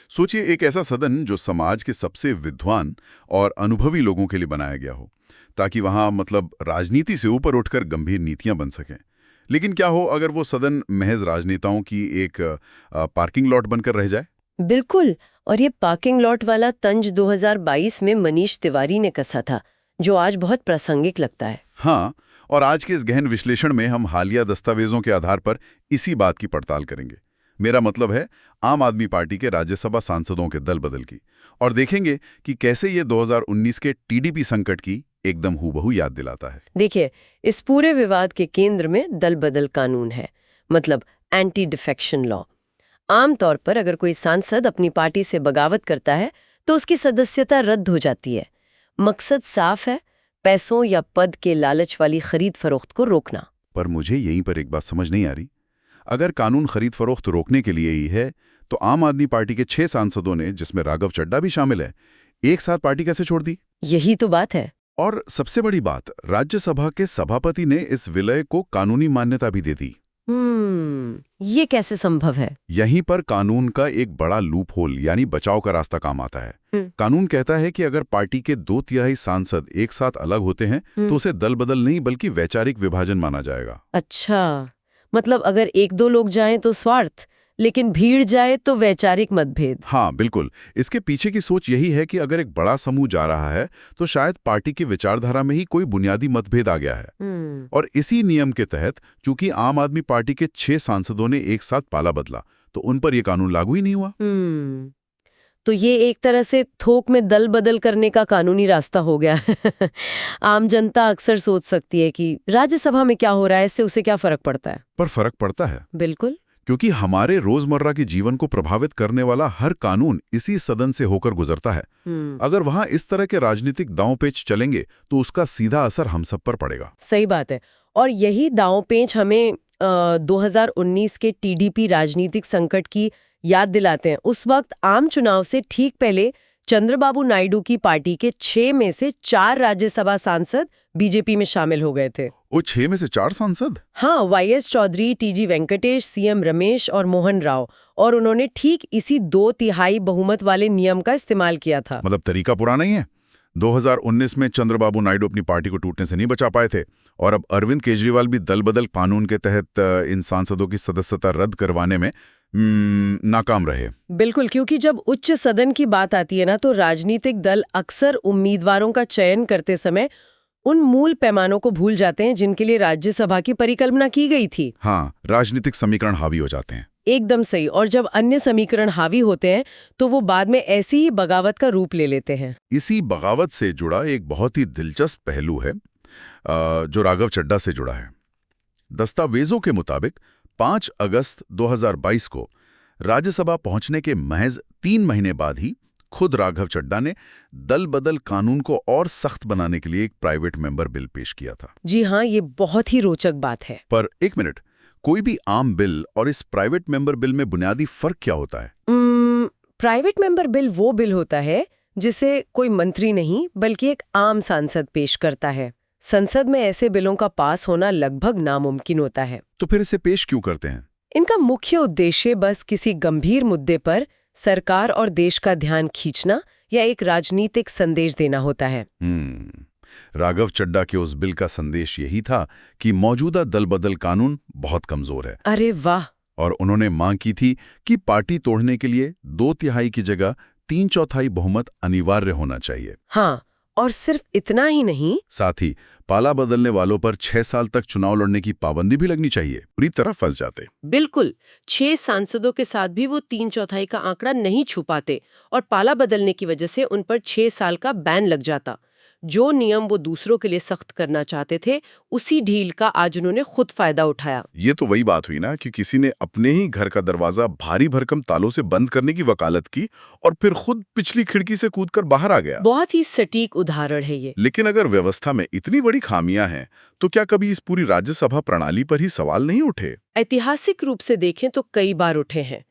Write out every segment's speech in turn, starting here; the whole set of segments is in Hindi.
सोचिए, एक ऐसा सदन जो समाज के सबसे विद्वान और अनुभवी लोगों के लिए बनाया गया हो, ताकि वहां मतलब राजनीति से ऊपर उठकर गंभीर नीतियां बन सकें। लेकिन क्या हो अगर वो सदन महज राजनेताओं की एक पार्किंग लॉट बनकर रह जाए? बिल्कुल। और ये पार्किंग लॉट वाला तंज 2022 में मनीष तिवारी ने कसा था, जो आज बहुत प्रासंगिक लगता है। हाँ, और आज के इस गहन विश्लेषण में हम हालिया दस्तावेजों के आधार पर इसी बात की पड़ताल करेंगे। मेरा मतलब है आम आदमी पार्टी के राज्यसभा सांसदों के दल बदल की, और देखेंगे कि कैसे ये 2019 के टीडीपी संकट की एकदम हूबहू याद दिलाता है। देखिए, इस पूरे विवाद के केंद्र में दल बदल कानून है, मतलब एंटी डिफेक्शन लॉ। आमतौर पर अगर कोई सांसद अपनी पार्टी से बगावत करता है तो उसकी सदस्यता रद्द हो जाती है। मकसद साफ है, पैसों या पद के लालच वाली खरीद फरोख्त को रोकना। पर मुझे यहीं पर एक बात समझ नहीं आ रही। अगर कानून खरीद फरोख्त रोकने के लिए ही है, तो आम आदमी पार्टी के 6 सांसदों ने, जिसमें राघव चड्ढा भी शामिल है, एक साथ पार्टी कैसे छोड़ दी? यही तो बात है। और सबसे बड़ी बात, राज्यसभा के सभापति ने इस विलय को कानूनी मान्यता भी दे दी। ये कैसे संभव है? यहीं पर कानून का एक बड़ा लूप होल यानी बचाव का रास्ता काम आता है। कानून कहता है कि अगर पार्टी के 2/3 सांसद एक साथ अलग होते हैं तो उसे दल बदल नहीं बल्कि वैचारिक विभाजन माना जाएगा। अच्छा, मतलब अगर 1-2 लोग जाएं तो स्वार्थ, लेकिन भीड़ जाए तो वैचारिक मतभेद। हाँ बिल्कुल, इसके पीछे की सोच यही है कि अगर एक बड़ा समूह जा रहा है तो शायद पार्टी की विचारधारा में ही कोई बुनियादी मतभेद आ गया है। और इसी नियम के तहत चूंकि आम आदमी पार्टी के 6 सांसदों ने एक साथ पाला बदला, तो उन पर यह कानून लागू ही नहीं हुआ। तो ये एक तरह से थोक में दल बदल करने का कानूनी रास्ता हो गया। आम जनता अक्सर सोच सकती है कि राज्यसभा में क्या हो रहा है, इससे उसे क्या फर्क पड़ता है। पर फर्क पड़ता है। बिल्कुल, क्योंकि हमारे रोजमर्रा के जीवन को प्रभावित करने वाला हर कानून इसी सदन से होकर गुजरता है। अगर वहां इस तरह के राजनीतिक दांव-पेच चलेंगे तो उसका सीधा असर हम सब पर पड़ेगा। सही बात है। और यही दांव-पेच हमें 2019 के टीडीपी राजनीतिक संकट की याद दिलाते हैं। उस वक्त आम चुनाव से ठीक पहले चंद्रबाबू नायडू की पार्टी के 6 में से 4 राज्यसभा सांसद बीजेपी में शामिल हो गए थे। वो 6 में से 4 सांसद? हाँ, YS Chowdary, TG Venkatesh, CM Ramesh और मोहन राव। और उन्होंने ठीक इसी 2/3 बहुमत वाले नियम का इस्तेमाल किया था। मतलब तरीका पुराना ही है। 2019 में चंद्रबाबू नायडू अपनी पार्टी को टूटने से नहीं बचा पाए थे, और अब अरविंद केजरीवाल भी दल बदल कानून के तहत इन सांसदों की सदस्यता रद्द करवाने में नाकाम रहे। बिल्कुल, क्योंकि जब उच्च सदन की बात आती है ना, तो राजनीतिक दल अक्सर उम्मीदवारों का चयन करते समय उन मूल पैमानों को भूल जाते हैं जिनके लिए राज्यसभा की परिकल्पना की गई थी। हाँ, राजनीतिक समीकरण हावी हो जाते हैं। एकदम सही। और जब अन्य समीकरण हावी होते हैं तो वो बाद में ऐसी ही बगावत का रूप ले लेते हैं। इसी बगावत से जुड़ा एक बहुत ही दिलचस्प पहलू है जो राघव चड्ढा से जुड़ा है। दस्तावेजों के मुताबिक 5 अगस्त 2022 को राज्यसभा पहुंचने के महज 3 महीने बाद ही खुद राघव चड्ढा ने दल बदल कानून को और सख्त बनाने के लिए एक प्राइवेट मेंबर बिल पेश किया था। जी हाँ, ये बहुत ही रोचक बात है। पर एक मिनट, कोई भी आम बिल और इस प्राइवेट मेंबर बिल में बुनियादी फर्क क्या होता है? प्राइवेट मेंबर बिल वो बिल होता है जिसे कोई मंत्री नहीं बल्कि एक आम सांसद पेश करता है। संसद में ऐसे बिलों का पास होना लगभग नामुमकिन होता है। तो फिर इसे पेश क्यों करते हैं? इनका मुख्य उद्देश्य बस किसी गंभीर मुद्दे पर सरकार और देश का ध्यान खींचना या एक राजनीतिक संदेश देना होता है। राघव चड्ढा के उस बिल का संदेश यही था कि मौजूदा दल बदल कानून बहुत कमजोर है। अरे वाह! और उन्होंने मांग की थी कि पार्टी तोड़ने के लिए 2/3 की जगह 3/4 बहुमत अनिवार्य होना चाहिए। हाँ, और सिर्फ इतना ही नहीं, साथ ही पाला बदलने वालों पर 6 साल तक चुनाव लड़ने की पाबंदी भी लगनी चाहिए। पूरी तरह फंस जाते। बिल्कुल, 6 सांसदों के साथ भी वो 3/4 का आंकड़ा नहीं छू पाते और पाला बदलने की वजह से उन पर 6 साल का बैन लग जाता। जो नियम वो दूसरों के लिए सख्त करना चाहते थे, उसी ढील का आज उन्होंने खुद फायदा उठाया। ये तो वही बात हुई ना कि किसी ने अपने ही घर का दरवाजा भारी भरकम तालों से बंद करने की वकालत की और फिर खुद पिछली खिड़की से कूदकर बाहर आ गया। बहुत ही सटीक उदाहरण है ये। लेकिन अगर व्यवस्था में इतनी बड़ी खामियां हैं, तो क्या कभी इस पूरी राज्यसभा प्रणाली पर ही सवाल नहीं उठे? ऐतिहासिक रूप से देखें तो कई बार उठे हैं।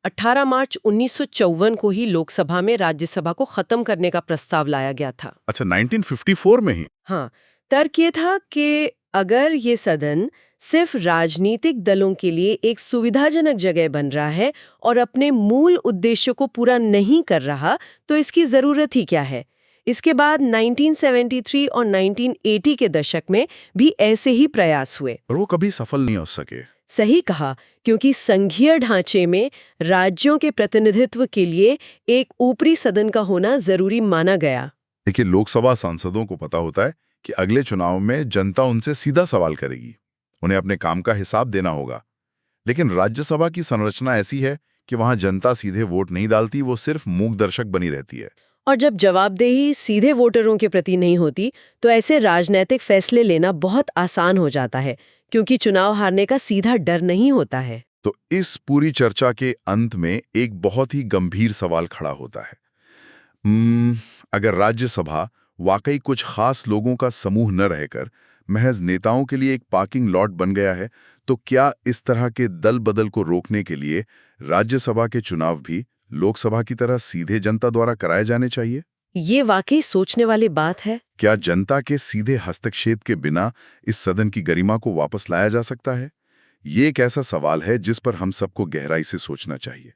18 मार्च 1954 को ही लोकसभा में राज्यसभा को खत्म करने का प्रस्ताव लाया गया था। अच्छा, 1954 में ही? हाँ, तर्क ये था कि अगर ये सदन सिर्फ राजनीतिक दलों के लिए एक सुविधाजनक जगह बन रहा है और अपने मूल उद्देश्य को पूरा नहीं कर रहा, तो इसकी जरूरत ही क्या है? इसके बाद 1973 और 1980 के दशक में भी ऐसे ही प्रयास हुए। और वो कभी सफल नहीं हो सके। सही कहा, क्योंकि संघीय ढांचे में राज्यों के प्रतिनिधित्व के लिए एक ऊपरी सदन का होना जरूरी माना गया। देखिए, लोकसभा सांसदों को पता होता है कि अगले चुनाव में जनता उनसे सीधा सवाल करेगी, उन्हें अपने काम का हिसाब देना होगा। लेकिन राज्यसभा की संरचना ऐसी है कि वहां जनता सीधे वोट नहीं डालती, वो सिर्फ मूक दर्शक बनी रहती है। और जब जवाबदेही सीधे वोटरों के प्रति नहीं होती, तो ऐसे राजनीतिक फैसले लेना बहुत आसान हो जाता है, क्योंकि चुनाव हारने का सीधा डर नहीं होता है। तो इस पूरी चर्चा के अंत में एक बहुत ही गंभीर सवाल खड़ा होता है। अगर राज्यसभा वाकई कुछ खास लोगों का समूह न रहकर महज नेताओं के लिए एक पार्किंग लॉट बन गया है, तो क्या इस तरह के दल बदल को रोकने के लिए राज्यसभा के चुनाव भी लोकसभा की तरह सीधे जनता द्वारा कराए जाने चाहिए? ये वाकई सोचने वाली बात है। क्या जनता के सीधे हस्तक्षेप के बिना इस सदन की गरिमा को वापस लाया जा सकता है? ये एक ऐसा सवाल है जिस पर हम सबको गहराई से सोचना चाहिए।